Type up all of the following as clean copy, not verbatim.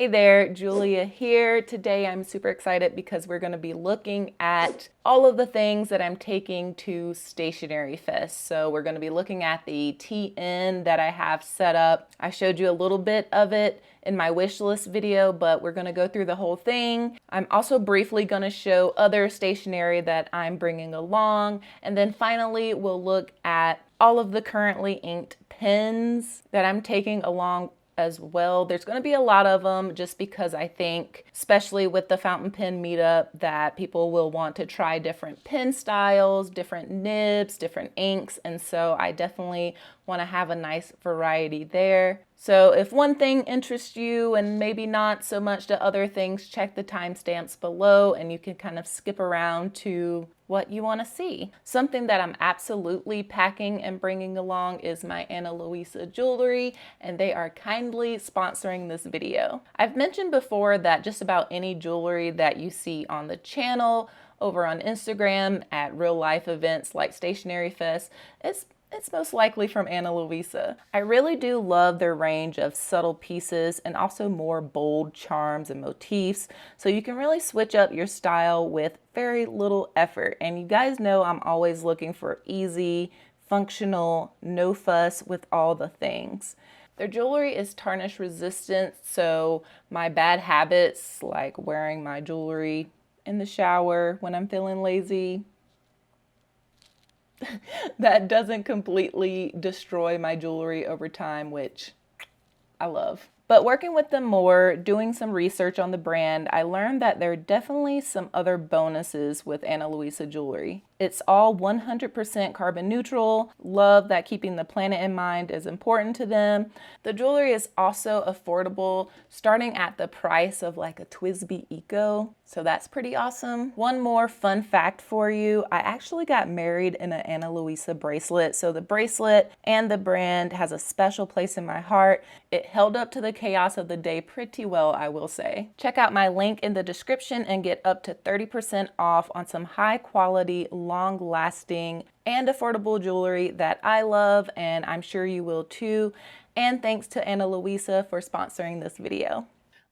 Hey there, Julia here. Today I'm super excited because we're going to be looking at all of the things that I'm taking to Stationery Fest. So we're going to be looking at the TN that I have set up. I showed you a little bit of it in my wish list video, but we're going to go through the whole thing. I'm also briefly going to show other stationery that I'm bringing along. And then finally, we'll look at all of the currently inked pens that I'm taking along as well. There's going to be a lot of them just because I think, especially with the fountain pen meetup, that people will want to try different pen styles, different nibs, different inks. And so I definitely want to have a nice variety there. So if one thing interests you and maybe not so much to other things, check the timestamps below and you can kind of skip around to what you want to see. Something that I'm absolutely packing and bringing along is my Ana Luisa jewelry, and they are kindly sponsoring this video. I've mentioned before that just about any jewelry that you see on the channel, over on Instagram, at real life events like Stationery Fest, it's most likely from Ana Luisa. I really do love their range of subtle pieces and also more bold charms and motifs, so you can really switch up your style with very little effort. And you guys know I'm always looking for easy, functional, no fuss with all the things. Their jewelry is tarnish resistant, so my bad habits like wearing my jewelry in the shower when I'm feeling lazy, that doesn't completely destroy my jewelry over time, which I love. But working with them more, doing some research on the brand, I learned that there are definitely some other bonuses with Ana Luisa jewelry. It's all 100% carbon neutral. Love that keeping the planet in mind is important to them. The jewelry is also affordable, starting at the price of like a TWSBI Eco. So that's pretty awesome. One more fun fact for you. I actually got married in an Ana Luisa bracelet. So the bracelet and the brand has a special place in my heart. It held up to the chaos of the day pretty well, I will say. Check out my link in the description and get up to 30% off on some high quality, long-lasting and affordable jewelry that I love, and I'm sure you will too. And thanks to Ana Luisa for sponsoring this video.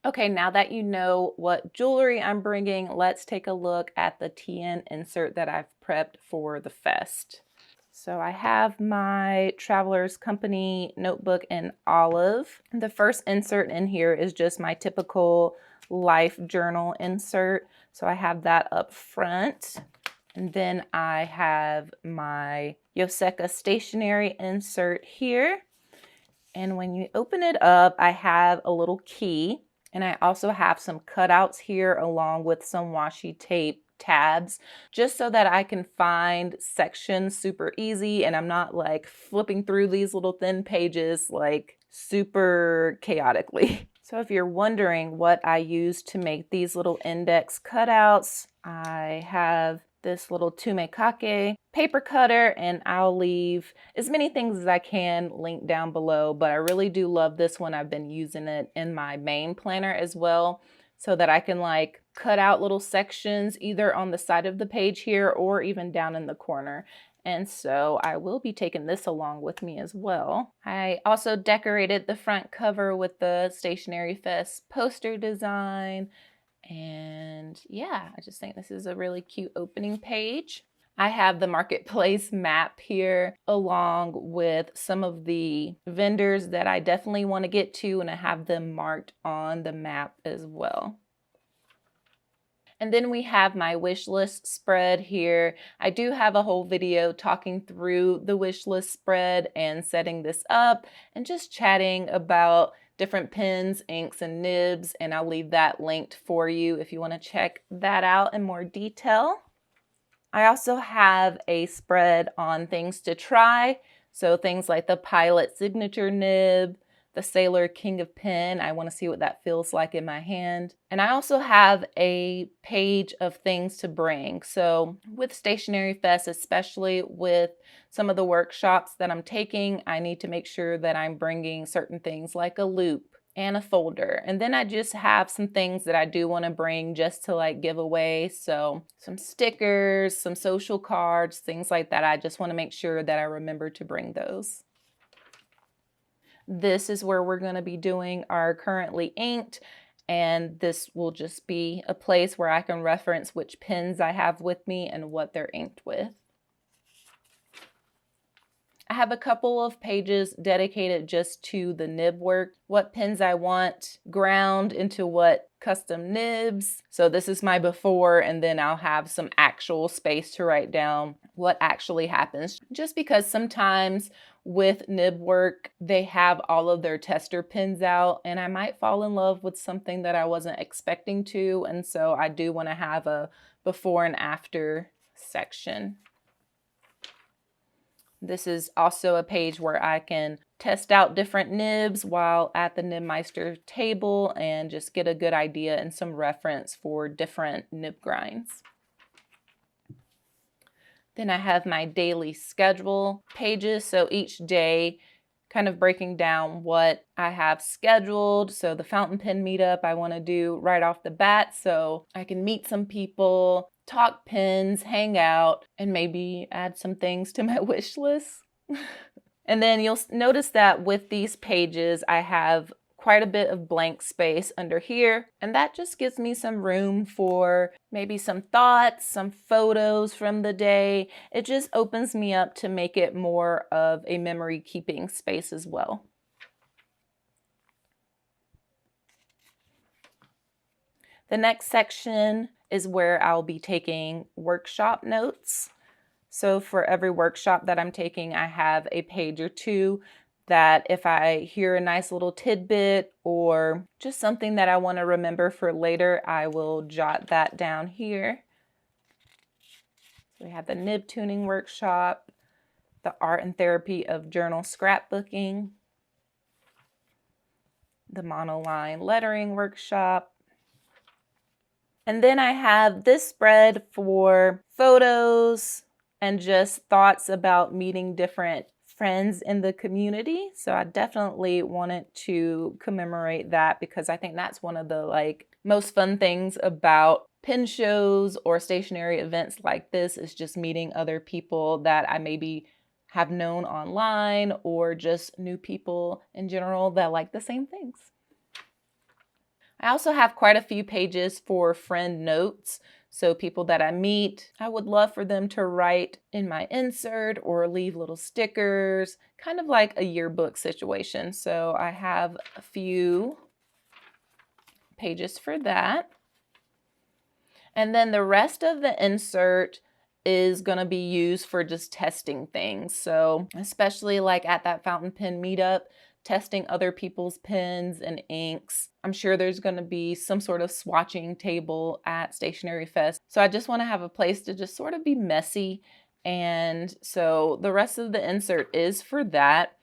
Okay, now that you know what jewelry I'm bringing, let's take a look at the TN insert that I've prepped for the fest. So I have my Traveler's Company notebook in olive. The first insert in here is just my typical life journal insert. So I have that up front. And then I have my Yoseka stationery insert here. And when you open it up, I have a little key. And I also have some cutouts here along with some washi tape tabs, just so that I can find sections super easy and I'm not like flipping through these little thin pages like super chaotically. So if you're wondering what I use to make these little index cutouts, I have this little tumekake paper cutter, and I'll leave as many things as I can linked down below, but I really do love this one. I've been using it in my main planner as well, so that I can like cut out little sections either on the side of the page here or even down in the corner. And so I will be taking this along with me as well. I also decorated the front cover with the Stationery Fest poster design. And yeah, I just think this is a really cute opening page. I have the marketplace map here along with some of the vendors that I definitely want to get to, and I have them marked on the map as well. And then we have my wish list spread here. I do have a whole video talking through the wish list spread and setting this up and just chatting about different pens, inks, and nibs, and I'll leave that linked for you if you want to check that out in more detail. I also have a spread on things to try, so things like the Pilot Signature Nib, the Sailor King of Pen. I want to see what that feels like in my hand. And I also have a page of things to bring. So with Stationery Fest, especially with some of the workshops that I'm taking, I need to make sure that I'm bringing certain things like a loop and a folder. And then I just have some things that I do want to bring just to like give away. So some stickers, some social cards, things like that. I just want to make sure that I remember to bring those. This is where we're going to be doing our currently inked And this will just be a place where I can reference which pens I have with me and what they're inked with. I have a couple of pages dedicated just to the nib work, what pens I want ground into what custom nibs. So this is my before, and then I'll have some actual space to write down what actually happens. Just because sometimes with nib work, they have all of their tester pens out, and I might fall in love with something that I wasn't expecting to. And so I do want to have a before and after section. This is also a page where I can test out different nibs while at the Nibmeister table and just get a good idea and some reference for different nib grinds. Then I have my daily schedule pages, so each day kind of breaking down what I have scheduled. So the fountain pen meetup I want to do right off the bat so I can meet some people, talk pens, hang out, and maybe add some things to my wish list. And then you'll notice that with these pages, I have quite a bit of blank space under here, and that just gives me some room for maybe some thoughts, some photos from the day. It just opens me up to make it more of a memory keeping space as well. The next section is where I'll be taking workshop notes. So for every workshop that I'm taking, I have a page or two that if I hear a nice little tidbit or just something that I want to remember for later, I will jot that down here. So we have the nib tuning workshop, the art and therapy of journal scrapbooking, the monoline lettering workshop. And then I have this spread for photos and just thoughts about meeting different friends in the community. So I definitely wanted to commemorate that because I think that's one of the most fun things about pen shows or stationery events like this is just meeting other people that I maybe have known online or just new people in general that like the same things. I also have quite a few pages for friend notes. So people that I meet, I would love for them to write in my insert or leave little stickers, kind of like a yearbook situation. So I have a few pages for that. And then the rest of the insert is going to be used for just testing things. So especially like at that fountain pen meetup, testing other people's pens and inks. I'm sure there's going to be some sort of swatching table at Stationery Fest. So I just want to have a place to just sort of be messy. And so the rest of the insert is for that.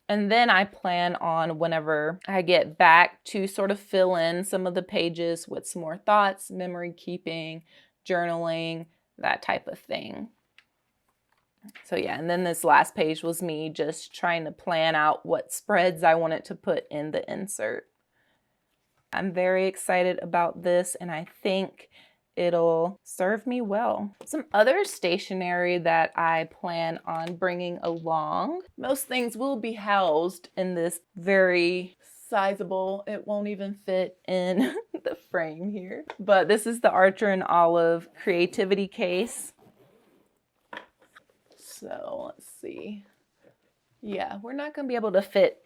And then I plan on whenever I get back to sort of fill in some of the pages with some more thoughts, memory keeping, journaling, that type of thing. So yeah, and then this last page was me just trying to plan out what spreads I wanted to put in the insert. I'm very excited about this and I think it'll serve me well. Some other stationery that I plan on bringing along. Most things will be housed in this very sizable, it won't even fit in the frame here. But this is the Archer and Olive creativity case. So let's see. Yeah, we're not going to be able to fit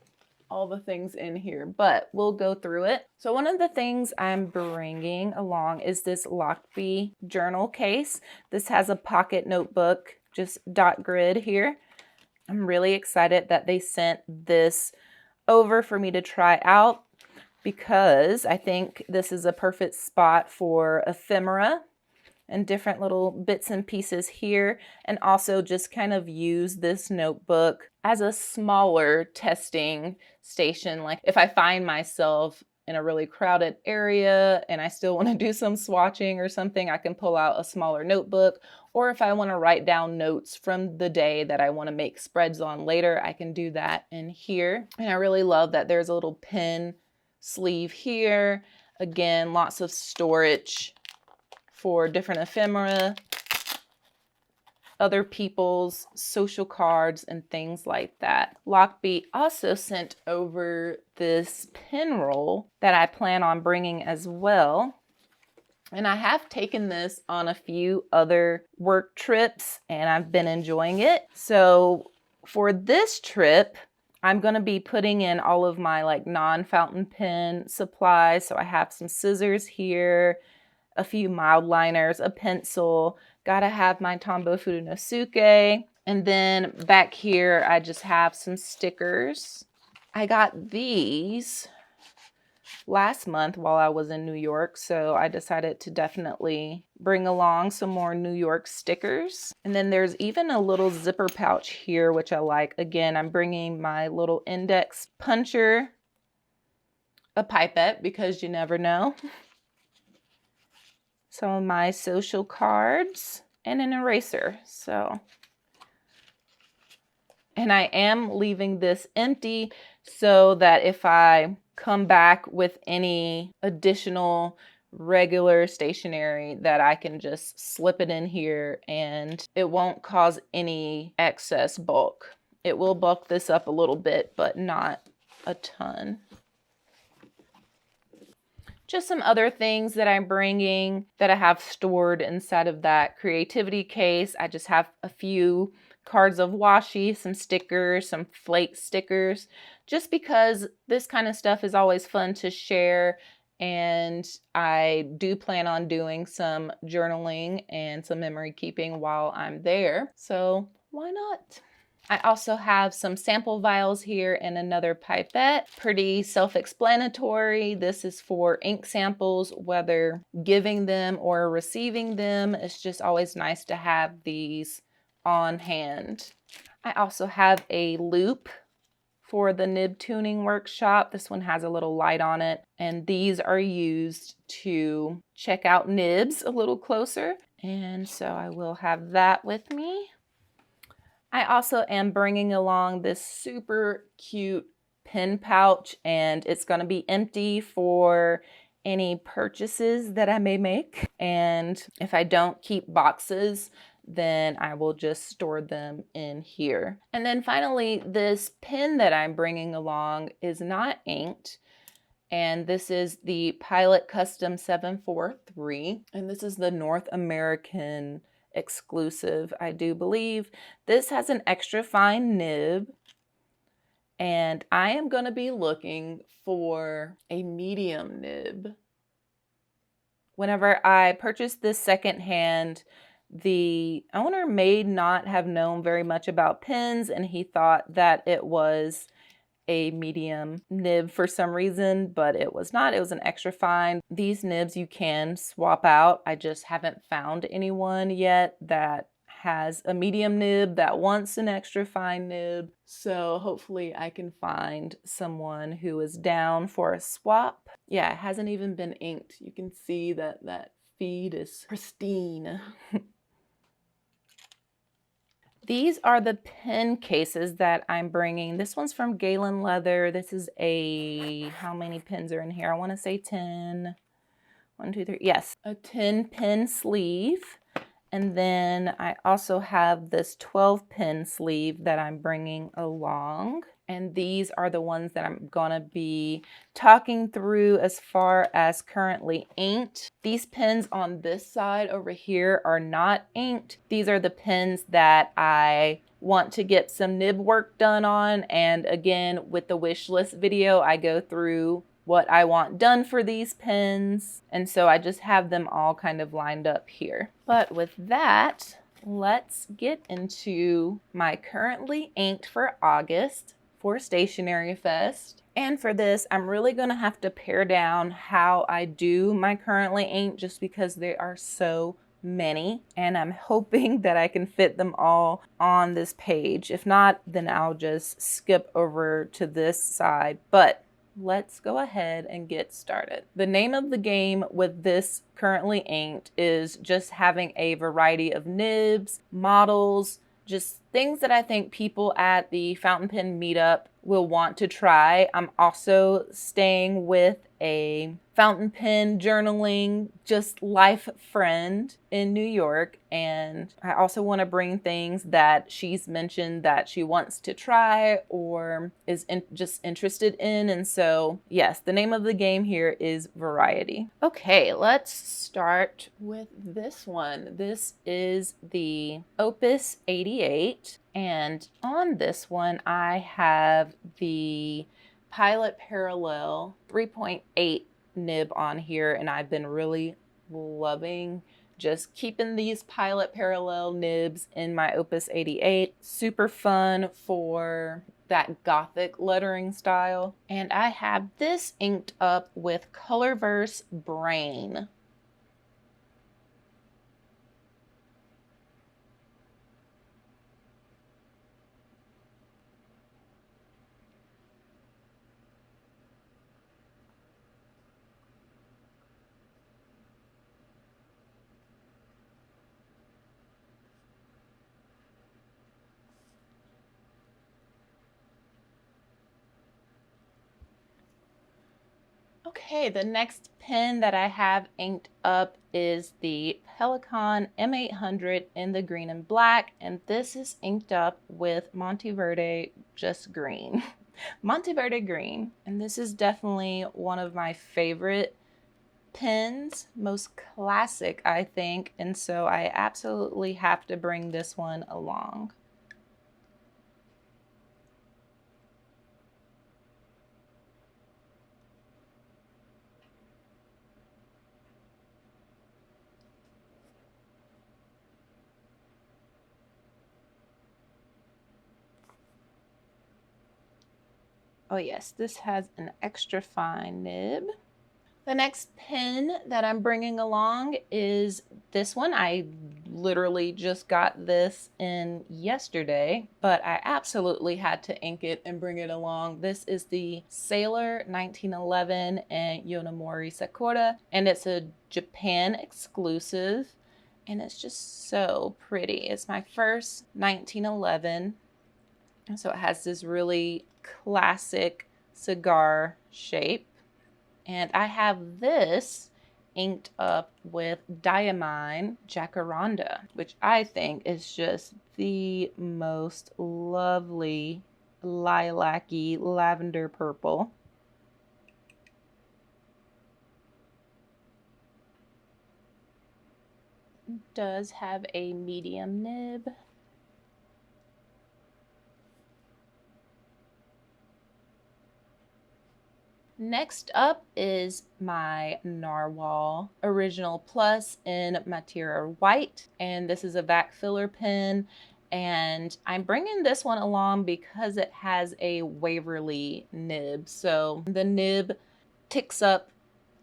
all the things in here, but we'll go through it. So one of the things I'm bringing along is this Lockbee journal case. This has a pocket notebook, just dot grid here. I'm really excited that they sent this over for me to try out because I think this is a perfect spot for ephemera and different little bits and pieces here, and also just kind of use this notebook as a smaller testing station. Like if I find myself in a really crowded area and I still want to do some swatching or something, I can pull out a smaller notebook. Or if I want to write down notes from the day that I want to make spreads on later, I can do that in here. And I really love that there's a little pen sleeve here. Again, lots of storage for different ephemera. other people's social cards and things like that. Lockbee also sent over this pen roll that I plan on bringing as well. And I have taken this on a few other work trips and I've been enjoying it. So for this trip, I'm going to be putting in all of my like non-fountain pen supplies. So I have some scissors here, a few mild liners, a pencil, gotta have my Tombow Furunosuke. And then back here, I just have some stickers. I got these last month while I was in New York, so I decided to definitely bring along some more New York stickers. And then there's even a little zipper pouch here, which I like. Again, I'm bringing my little index puncher, a pipette, because you never know, some of my social cards, and an eraser. And I am leaving this empty so that if I come back with any additional regular stationery, that I can just slip it in here and it won't cause any excess bulk. It will bulk this up a little bit, but not a ton. Just some other things that I'm bringing that I have stored inside of that creativity case. I just have a few cards of washi, some stickers, some flake stickers, just because this kind of stuff is always fun to share. And I do plan on doing some journaling and some memory keeping while I'm there. So why not? I also have some sample vials here and another pipette. Pretty self-explanatory. This is for ink samples, whether giving them or receiving them. It's just always nice to have these on hand. I also have a loop for the nib tuning workshop. This one has a little light on it, and these are used to check out nibs a little closer. And so I will have that with me. I also am bringing along this super cute pen pouch, and it's going to be empty for any purchases that I may make. And if I don't keep boxes, then I will just store them in here. And then finally, this pen that I'm bringing along is not inked. And this is the Pilot Custom 743. And this is the North American exclusive, I do believe. This has an extra fine nib, and I am going to be looking for a medium nib. Whenever I purchased this secondhand, the owner may not have known very much about pens, and he thought that it was a medium nib for some reason, but it was not. It was an extra fine. These nibs you can swap out. I just haven't found anyone yet that has a medium nib that wants an extra fine nib. So hopefully I can find someone who is down for a swap. Yeah, it hasn't even been inked. You can see that that feed is pristine. These are the pen cases that I'm bringing. This one's from Galen Leather. This is a, how many pens are in here? I want to say 10. 1, 2, 3. Yes, a 10 pen sleeve. And then I also have this 12 pen sleeve that I'm bringing along. And these are the ones that I'm gonna be talking through as far as currently inked. These pens on this side over here are not inked. These are the pens that I want to get some nib work done on. And again, with the wish list video, I go through what I want done for these pens. And so I just have them all kind of lined up here. But with that, let's get into my currently inked for August for Stationery Fest. And for this, I'm really gonna have to pare down how I do my currently inked just because there are so many, and I'm hoping that I can fit them all on this page. If not, then I'll just skip over to this side. But let's go ahead and get started. The name of the game with this currently inked is just having a variety of nibs, models, just things that I think people at the fountain pen meetup will want to try. I'm also staying with a fountain pen journaling just life friend in New York, and I also want to bring things that she's mentioned that she wants to try or is just interested in. And so yes, the name of the game here is variety. Okay, let's start with this one. This is the Opus 88, and on this one I have the Pilot Parallel 3.8 nib on here, and I've been really loving just keeping these Pilot Parallel nibs in my Opus 88. Super fun for that gothic lettering style. And I have this inked up with Colorverse Brain. Okay, the next pen that I have inked up is the Pelikan M800 in the green and black, and this is inked up with Monteverde Just Green. Monteverde Green, and this is definitely one of my favorite pens, most classic, I think, and so I absolutely have to bring this one along. Oh yes, this has an extra fine nib. The next pen that I'm bringing along is this one. I literally just got this in yesterday, but I absolutely had to ink it and bring it along. This is the Sailor 1911 and Yonomori Sakura, and it's a Japan exclusive, and it's just so pretty. It's my first 1911, and so it has this really classic cigar shape. And I have this inked up with Diamine Jacaranda, which I think is just the most lovely lilac-y lavender purple. It does have a medium nib. Next up is my Narwhal Original Plus in Materia White, and this is a vac filler pen, and I'm bringing this one along because it has a Waverly nib. So the nib ticks up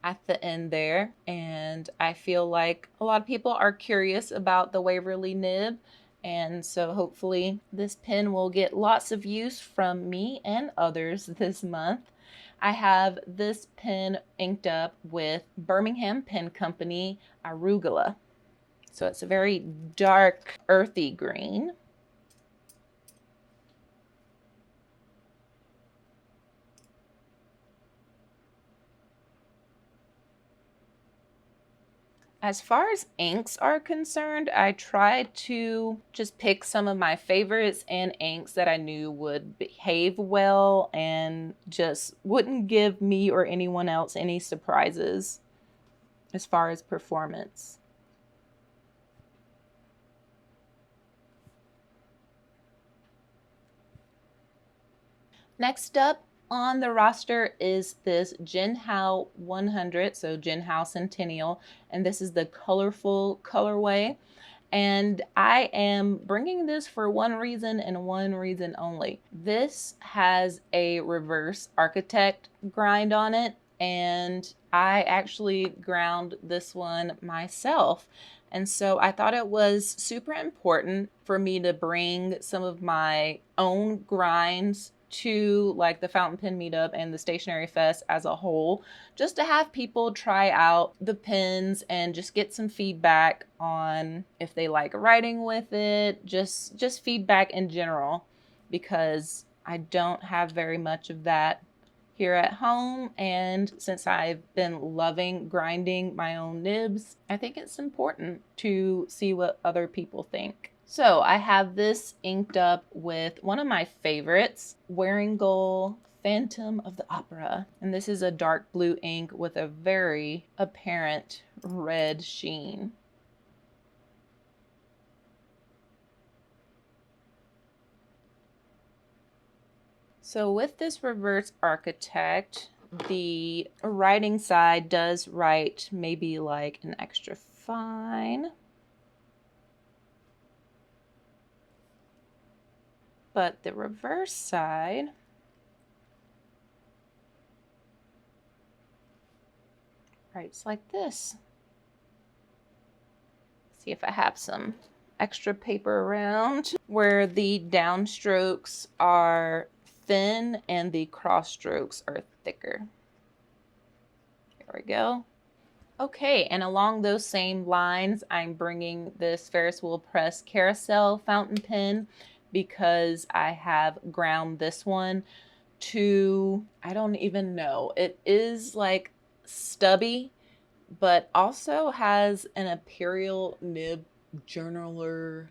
at the end there, and I feel like a lot of people are curious about the Waverly nib, and so hopefully this pen will get lots of use from me and others this month. I have this pen inked up with Birmingham Pen Company Arugula. So it's a very dark, earthy green. As far as inks are concerned, I tried to just pick some of my favorites and inks that I knew would behave well and just wouldn't give me or anyone else any surprises as far as performance. Next up on the roster is this Jinhao 100, so Jinhao Centennial, and this is the colorful colorway. And I am bringing this for one reason and one reason only. This has a reverse architect grind on it, and I actually ground this one myself. And so I thought it was super important for me to bring some of my own grinds to like the fountain pen meetup and the stationery fest as a whole, just to have people try out the pens and just get some feedback on if they like writing with it, just feedback in general, because I don't have very much of that here at home, and since I've been loving grinding my own nibs, I think it's important to see what other people think. So I have this inked up with one of my favorites, Wearingeul Phantom of the Opera. And this is a dark blue ink with a very apparent red sheen. So with this reverse architect, the writing side does write maybe like an extra fine. But the reverse side writes like this. See if I have some extra paper around, where the downstrokes are thin and the cross strokes are thicker. There we go. Okay, and along those same lines, I'm bringing this Ferris Wheel Press Carousel fountain pen because I have ground this one to, I don't even know, it is like stubby, but also has an imperial nib journaler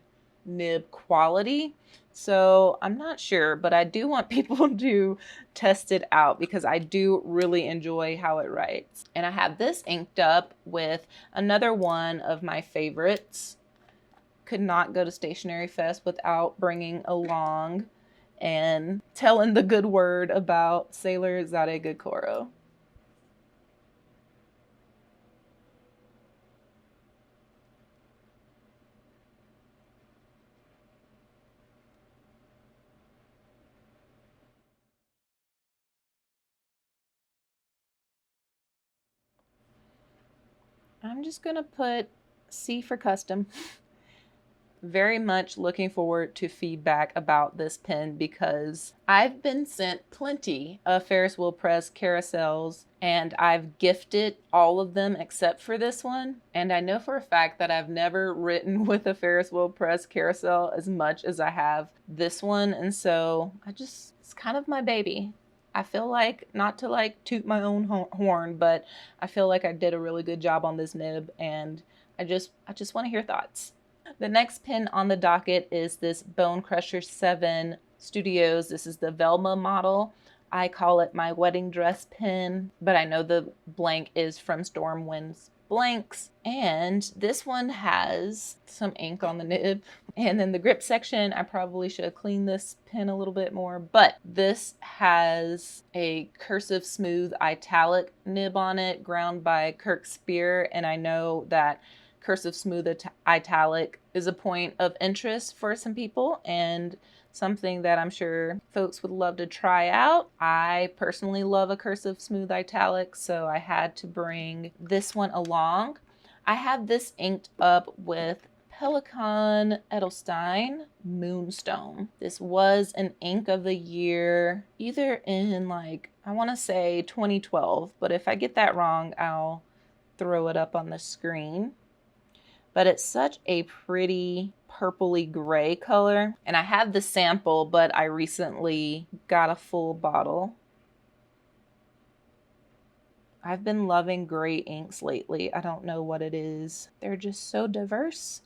nib quality. So I'm not sure, but I do want people to test it out because I do really enjoy how it writes. And I have this inked up with another one of my favorites. Could not go to Stationery Fest without bringing along and telling the good word about Sailor Zaregakoro. I'm just gonna put C for custom. Very much looking forward to feedback about this pen because I've been sent plenty of Ferris Wheel Press carousels and I've gifted all of them except for this one. And I know for a fact that I've never written with a Ferris Wheel Press carousel as much as I have this one. And so it's kind of my baby. I feel like, not to like toot my own horn, but I feel like I did a really good job on this nib, and I just want to hear thoughts. The next pen on the docket is this Bonecrusher 7 Studios. This is the Velma model. I call it my wedding dress pen, but I know the blank is from Stormwind's blanks. And this one has some ink on the nib. And then the grip section, I probably should have cleaned this pen a little bit more, but this has a cursive smooth italic nib on it, ground by Kirk Spear. And I know that cursive smooth italic is a point of interest for some people and something that I'm sure folks would love to try out. I personally love a cursive smooth italic, so I had to bring this one along. I have this inked up with Pelikan Edelstein Moonstone. This was an ink of the year, either in like, I want to say 2012, but if I get that wrong, I'll throw it up on the screen. But it's such a pretty purpley gray color. And I have the sample, but I recently got a full bottle. I've been loving gray inks lately. I don't know what it is. They're just so diverse.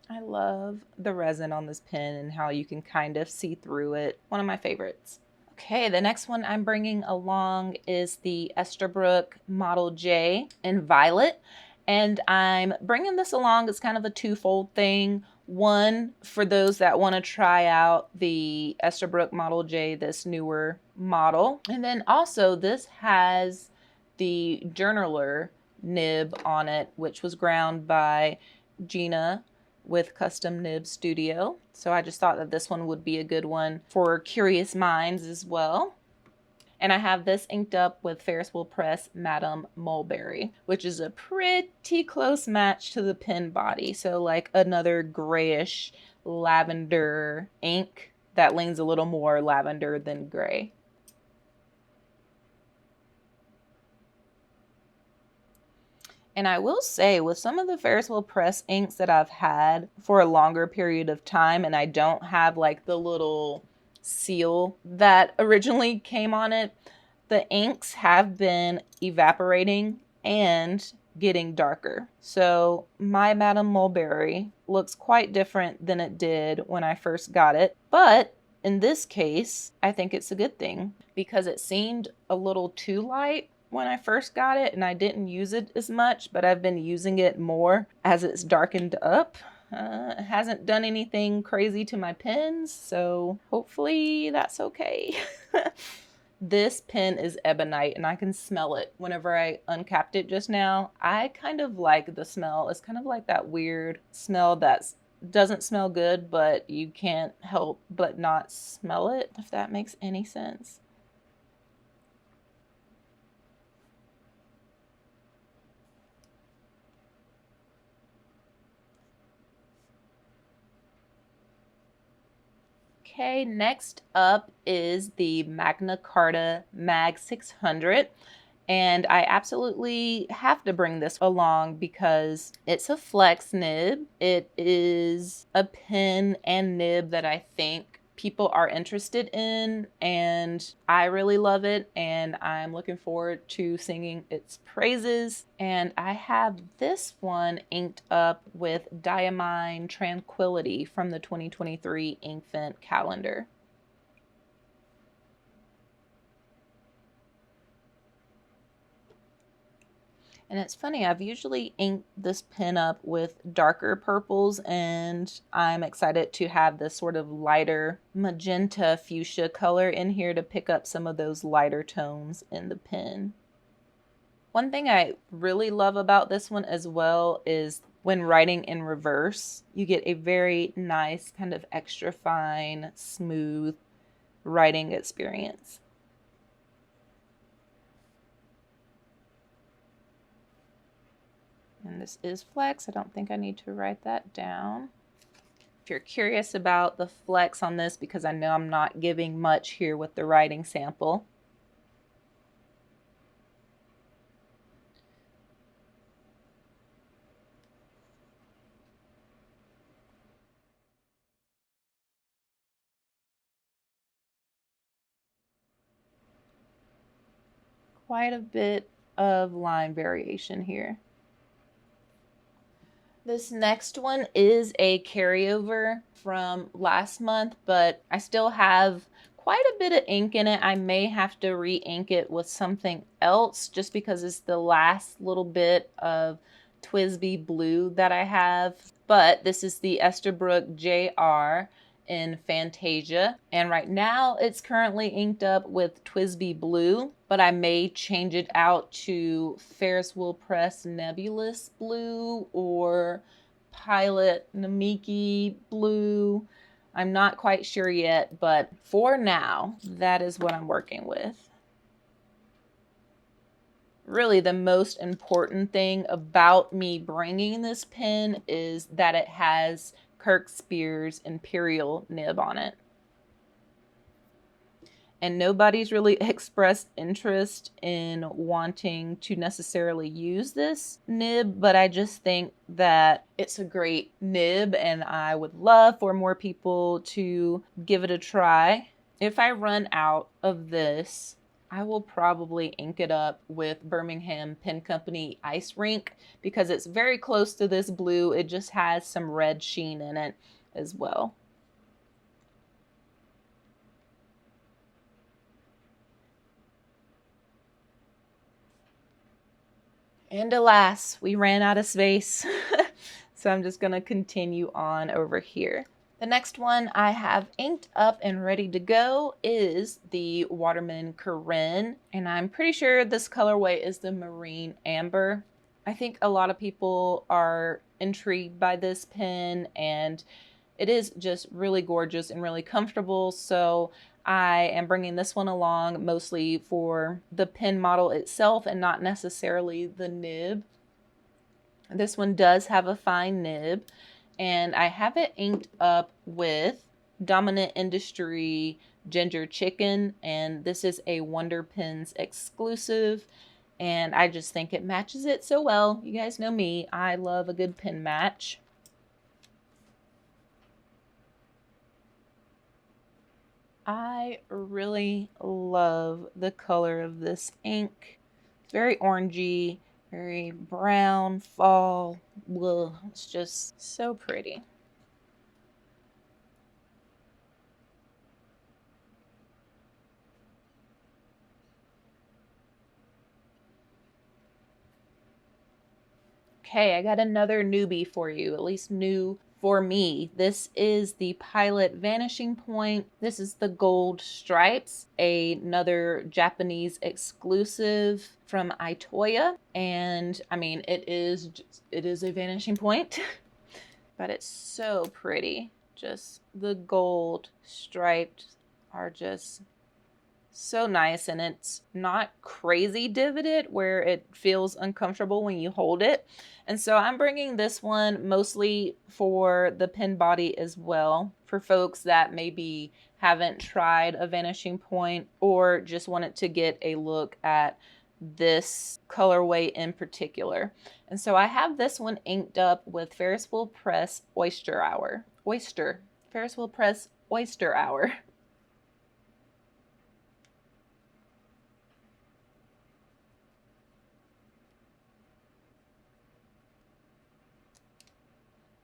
I love the resin on this pen and how you can kind of see through it. One of my favorites. Okay, the next one I'm bringing along is the Esterbrook Model J in Violet. And I'm bringing this along as kind of a twofold thing. One, for those that want to try out the Esterbrook Model J, this newer model. And then also this has the journaler nib on it, which was ground by Gina with Custom Nib Studio. So I just thought that this one would be a good one for curious minds as well. And I have this inked up with Ferris Wheel Press Madame Mulberry, which is a pretty close match to the pen body. So like another grayish lavender ink that leans a little more lavender than gray. And I will say, with some of the Ferris Wheel Press inks that I've had for a longer period of time, and I don't have like the little seal that originally came on it, the inks have been evaporating and getting darker. So my Madame Mulberry looks quite different than it did when I first got it. But in this case, I think it's a good thing because it seemed a little too light when I first got it and I didn't use it as much, but I've been using it more as it's darkened up. It hasn't done anything crazy to my pens, so hopefully that's okay. This pen is ebonite and I can smell it whenever I uncapped it just now. I kind of like the smell. It's kind of like that weird smell that doesn't smell good, but you can't help but not smell it, if that makes any sense. Okay, next up is the Magna Carta Mag 600. And I absolutely have to bring this along because it's a flex nib. It is a pen and nib that I think people are interested in, and I really love it, and I'm looking forward to singing its praises. And I have this one inked up with Diamine Tranquility from the 2023 Inkfint calendar. And it's funny, I've usually inked this pen up with darker purples, and I'm excited to have this sort of lighter magenta fuchsia color in here to pick up some of those lighter tones in the pen. One thing I really love about this one as well is when writing in reverse, you get a very nice kind of extra fine, smooth writing experience. And this is flex. I don't think I need to write that down. If you're curious about the flex on this, because I know I'm not giving much here with the writing sample. Quite a bit of line variation here. This next one is a carryover from last month, but I still have quite a bit of ink in it. I may have to re-ink it with something else just because it's the last little bit of Twisby blue that I have. But this is the Esterbrook JR in Fantasia, and right now it's currently inked up with Twisby blue, but I may change it out to Ferris Wheel Press Nebulous blue or Pilot Namiki blue. I'm not quite sure yet, but for now, that is what I'm working with. Really, the most important thing about me bringing this pen is that it has Kirk Spears Imperial nib on it. And nobody's really expressed interest in wanting to necessarily use this nib, but I just think that it's a great nib and I would love for more people to give it a try. If I run out of this, I will probably ink it up with Birmingham Pen Company Ice Rink because it's very close to this blue. It just has some red sheen in it as well. And alas, we ran out of space. So I'm just gonna continue on over here. The next one I have inked up and ready to go is the Waterman Corinne, and I'm pretty sure this colorway is the Marine Amber. I think a lot of people are intrigued by this pen, and it is just really gorgeous and really comfortable. So I am bringing this one along mostly for the pen model itself and not necessarily the nib. This one does have a fine nib, and I have it inked up with Dominant Industry Ginger Chicken, and this is a Wonder Pens exclusive, and I just think it matches it so well. You guys know me, I love a good pen match. I really love the color of this ink. It's very orangey, very brown, fall. Ugh, it's just so pretty. Okay, I got another newbie for you, at least new for me. This is the Pilot Vanishing Point. This is the gold stripes, another Japanese exclusive from Itoya. And I mean, it is a vanishing point, but it's so pretty. Just the gold stripes are just so nice, and it's not crazy divoted where it feels uncomfortable when you hold it. And so I'm bringing this one mostly for the pen body as well, for folks that maybe haven't tried a vanishing point or just wanted to get a look at this colorway in particular. And so I have this one inked up with Ferris Wheel Press Oyster Hour. Ferris Wheel Press Oyster Hour.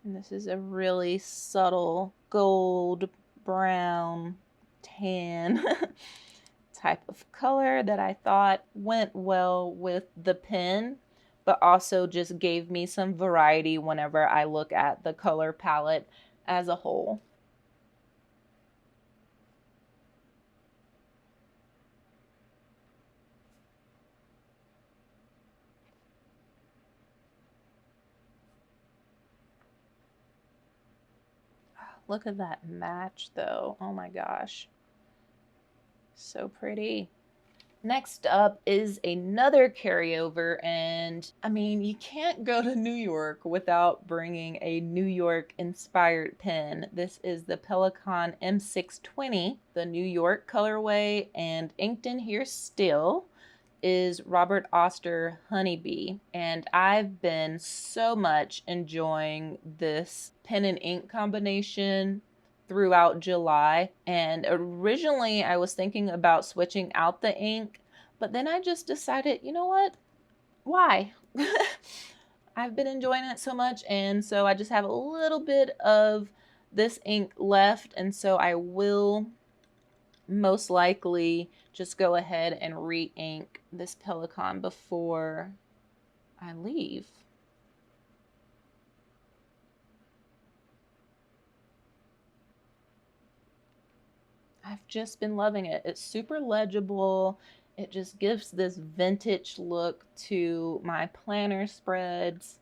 And this is a really subtle gold, brown, tan type of color that I thought went well with the pen, but also just gave me some variety whenever I look at the color palette as a whole. Look at that match though. Oh my gosh. So pretty. Next up is another carryover, and I mean, you can't go to New York without bringing a New York inspired pen. This is the Pelikan M620, the New York colorway, and inked in here still is Robert Oster Honeybee, and I've been so much enjoying this pen and ink combination throughout July. And originally I was thinking about switching out the ink, but then I just decided, you know what? Why? I've been enjoying it so much, and so I just have a little bit of this ink left, and so I will most likely just go ahead and re-ink this Pelikan before I leave. I've just been loving it. It's super legible. It just gives this vintage look to my planner spreads.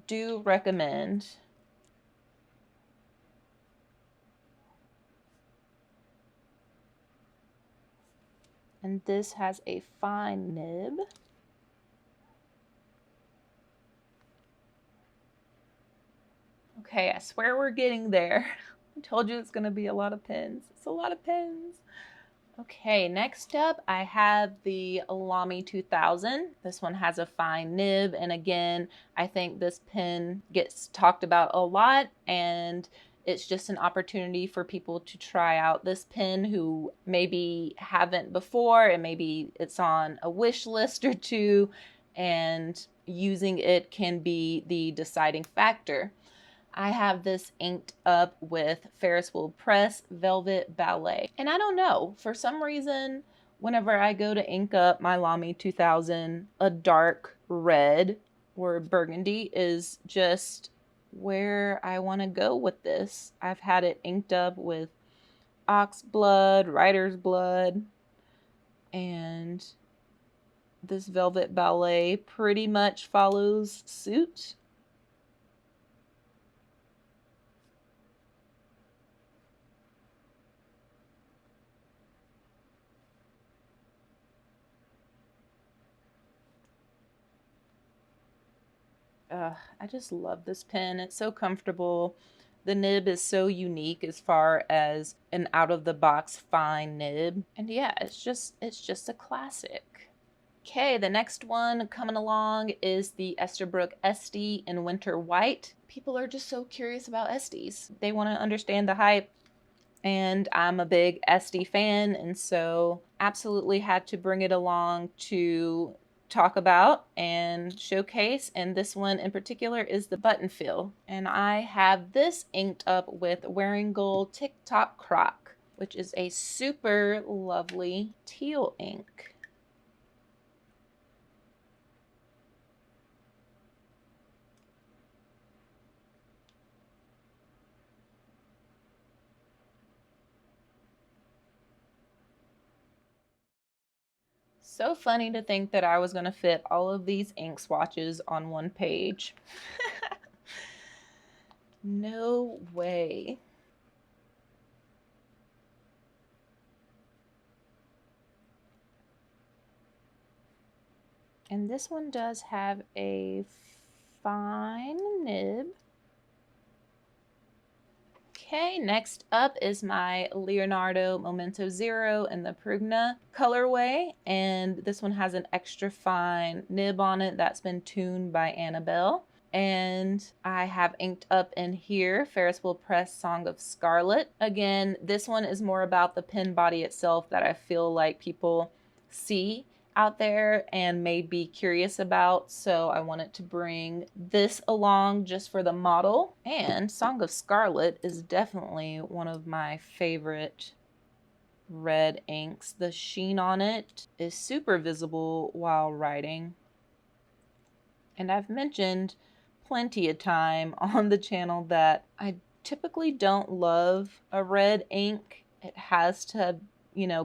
Do recommend. And this has a fine nib. Okay, I swear we're getting there. I told you it's going to be a lot of pens. It's a lot of pens. Okay, next up I have the Lamy 2000. This one has a fine nib, and again, I think this pen gets talked about a lot, and it's just an opportunity for people to try out this pen who maybe haven't before, and maybe it's on a wish list or two, and using it can be the deciding factor. I have this inked up with Ferris Wheel Press Velvet Ballet. And I don't know, for some reason, whenever I go to ink up my Lamy 2000, a dark red or burgundy is just where I want to go with this. I've had it inked up with ox blood, rider's blood, and this Velvet Ballet pretty much follows suit. I just love this pen. It's so comfortable. The nib is so unique as far as an out-of-the-box fine nib. And yeah, it's just a classic. Okay, the next one coming along is the Esterbrook Esty in Winter White. People are just so curious about Esties. They want to understand the hype, and I'm a big Esty fan, and so absolutely had to bring it along to talk about and showcase. And this one in particular is the button fill. And I have this inked up with Wearing Gold TikTok Croc, which is a super lovely teal ink. So funny to think that I was going to fit all of these ink swatches on one page. No way. And this one does have a fine nib. Okay, next up is my Leonardo Momento Zero in the Prugna colorway, and this one has an extra fine nib on it that's been tuned by Annabelle. And I have inked up in here Ferris Wheel Press Song of Scarlet. Again, this one is more about the pen body itself that I feel like people see out there and may be curious about, so I wanted to bring this along just for the model. And Song of Scarlet is definitely one of my favorite red inks. The sheen on it is super visible while writing. And I've mentioned plenty of time on the channel that I typically don't love a red ink. It has to,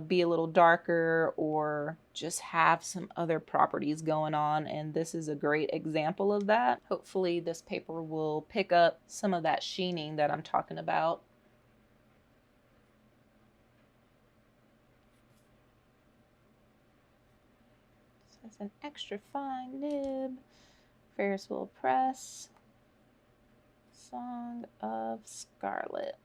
be a little darker or just have some other properties going on, and this is a great example of that. Hopefully this paper will pick up some of that sheening that I'm talking about. So it's an extra fine nib, Ferris Wheel Press, Song of Scarlet.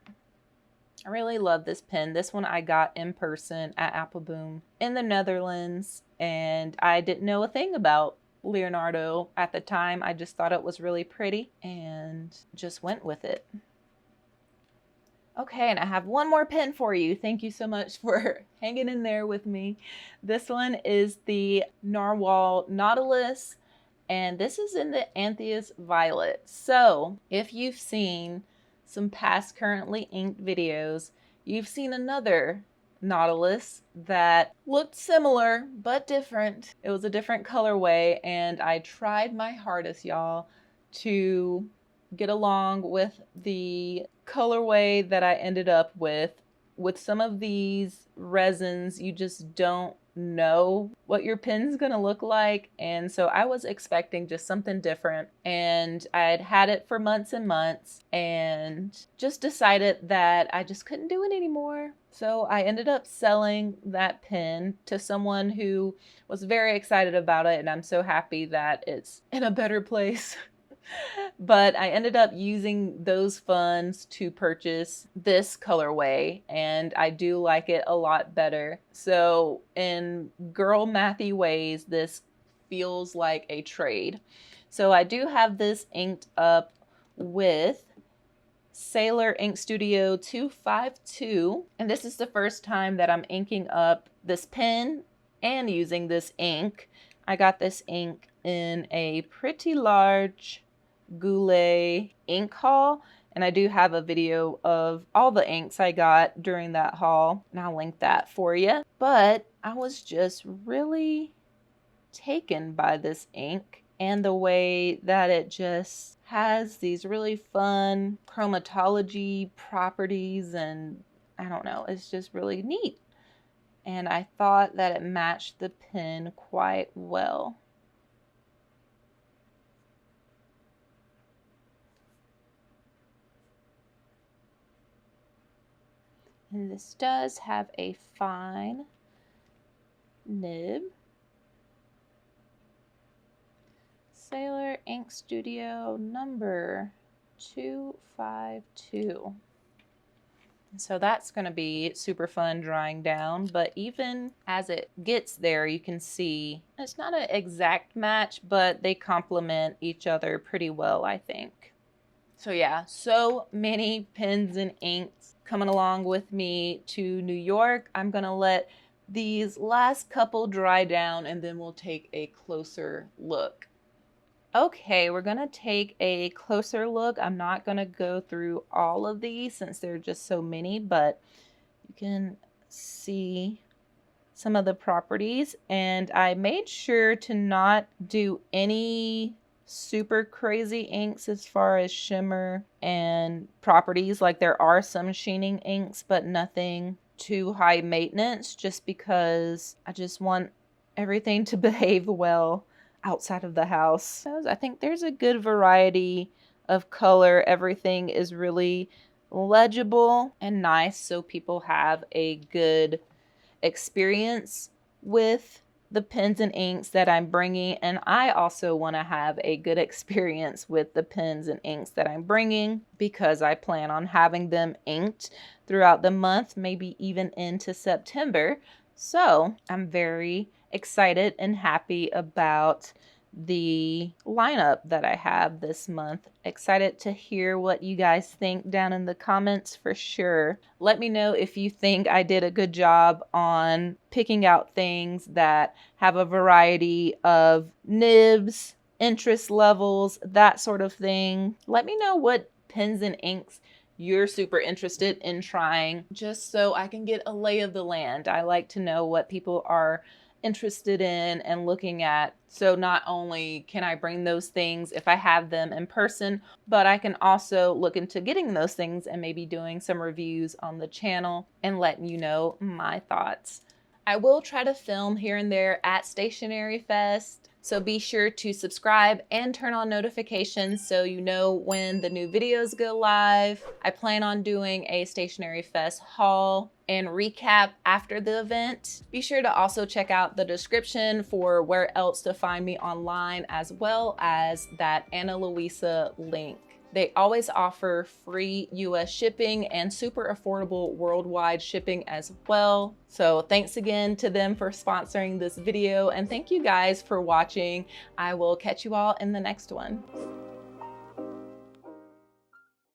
I really love this pen. This one I got in person at Appelboom in the Netherlands, and I didn't know a thing about Leonardo at the time. I just thought it was really pretty and just went with it. Okay, and I have one more pen for you. Thank you so much for hanging in there with me. This one is the Narwhal Nautilus, and this is in the Antheus Violet. So if you've seen some past currently inked videos, you've seen another Nautilus that looked similar but different. It was a different colorway, and I tried my hardest, y'all, to get along with the colorway that I ended up with. With some of these resins, you just don't know what your pen's gonna look like, and so I was expecting just something different, and I'd had it for months and months and just decided that I just couldn't do it anymore. So I ended up selling that pen to someone who was very excited about it, and I'm so happy that it's in a better place. But I ended up using those funds to purchase this colorway, and I do like it a lot better. So in girl mathy ways, this feels like a trade. So I do have this inked up with Sailor Ink Studio 252, and this is the first time that I'm inking up this pen and using this ink. I got this ink in a pretty large Goulet Ink Haul, and I do have a video of all the inks I got during that haul, and I'll link that for you. But I was just really taken by this ink and the way that it just has these really fun chromatology properties, and I don't know, it's just really neat. And I thought that it matched the pen quite well. And this does have a fine nib. Sailor Ink Studio number 252. So that's going to be super fun drying down, but even as it gets there, you can see it's not an exact match, but they complement each other pretty well, I think. So yeah, so many pens and inks coming along with me to New York. I'm going to let these last couple dry down and then we'll take a closer look. Okay, we're gonna take a closer look. I'm not gonna go through all of these since there are just so many, but you can see some of the properties. And I made sure to not do any super crazy inks as far as shimmer and properties. Like there are some sheening inks, but nothing too high maintenance, just because I just want everything to behave well outside of the house. I think there's a good variety of color. Everything is really legible and nice, so people have a good experience with the pens and inks that I'm bringing, and I also want to have a good experience with the pens and inks that I'm bringing because I plan on having them inked throughout the month, maybe even into September. So I'm very excited and happy about the lineup that I have this month. Excited to hear what you guys think down in the comments for sure. Let me know if you think I did a good job on picking out things that have a variety of nibs, interest levels, that sort of thing. Let me know what pens and inks you're super interested in trying, just so I can get a lay of the land. I like to know what people are interested in and looking at, so not only can I bring those things if I have them in person, but I can also look into getting those things and maybe doing some reviews on the channel and letting you know my thoughts. I will try to film here and there at Stationery Fest, so be sure to subscribe and turn on notifications so you know when the new videos go live. I plan on doing a Stationery Fest haul and recap after the event. Be sure to also check out the description for where else to find me online, as well as that Ana Luisa link. They always offer free US shipping and super affordable worldwide shipping as well. So thanks again to them for sponsoring this video, and thank you guys for watching. I will catch you all in the next one.